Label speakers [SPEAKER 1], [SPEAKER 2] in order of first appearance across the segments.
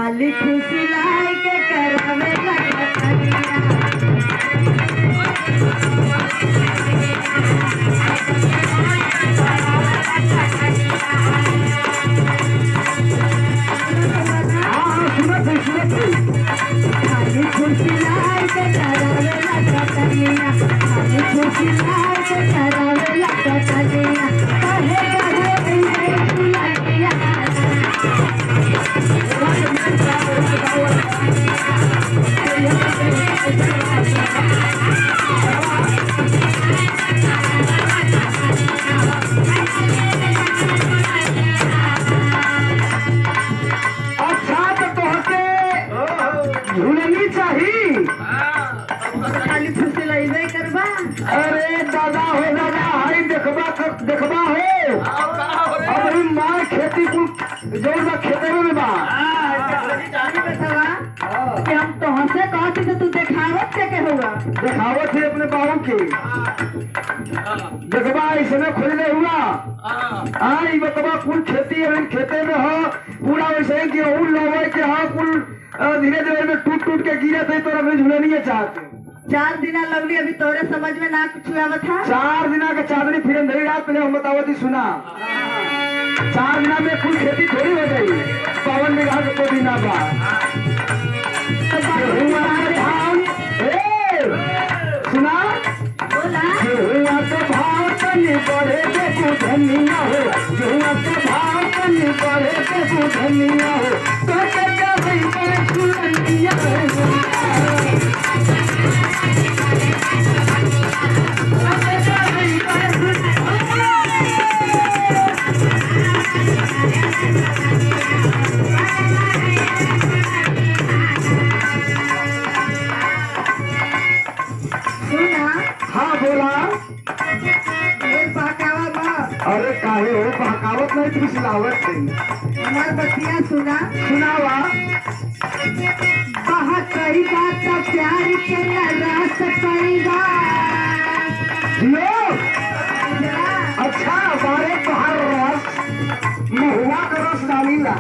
[SPEAKER 1] खाली फुसलाई के करावे लगतनिया खाली फुसलाई के करावे लगतनिया खाली फुसलाई के करावे लगतनिया कहे कहे फुलनिया
[SPEAKER 2] झूलनी चाहिए
[SPEAKER 1] खाली फुसलाइबे करबा।
[SPEAKER 2] अरे दादा हो दादा हाई देखबा हो अभी मार खेती कुल जोर बा खेते में बा
[SPEAKER 1] कि हम तो हंसे कहती तो तू देखावत के हुआ
[SPEAKER 2] देखावत है अपने बाबू की देखबा इसमें खोजले हुआ हाँ बतबा कुल खेती है खेते में हो पूरा वैसे ही गेहूं लोगे के हाँ कुल धीरे धीरे में टूट टूट के गिरे थे तो अभी झूलनी है चाहते
[SPEAKER 1] 4 दिन लगली अभी तोरे समझ में ना कुछ आवत था
[SPEAKER 2] 4 दिन का चांदनी फिर अंधेरी रात पहले हम बतावती सुना 4 दिन में कुल खेती थोड़ी हो गई 52 बीघा के कोई ना बा सुना
[SPEAKER 1] बोला
[SPEAKER 2] गेहुआ के भाव तनी बढ़े के बुझनिया हो गेहुआ के भाव तनी बढ़े के बुझनिया हो तो क्या भाई पर झूलनिया हाँ बोला अरे काहे हो बहकावत नहीं तू सिलावत नहीं
[SPEAKER 1] हमार बतिया सुना
[SPEAKER 2] सुनावा
[SPEAKER 1] बहुत कई बात का प्यार के रास कई
[SPEAKER 2] जियो अच्छा बारे तोहार रस महुआ का रस डालीला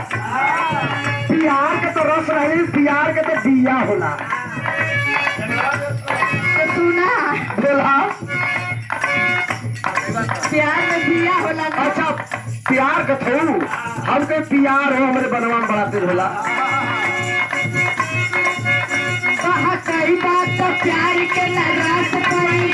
[SPEAKER 2] प्यार के तो रस रही प्यार के तो दिया होला
[SPEAKER 1] सुना
[SPEAKER 2] बोला
[SPEAKER 1] प्यार में दिया होला
[SPEAKER 2] अच्छा प्यार का थू हम के प्यार हो हमारे बनवा में बड़ा तेज होला
[SPEAKER 1] बहुत कई बात का प्यार के रास कई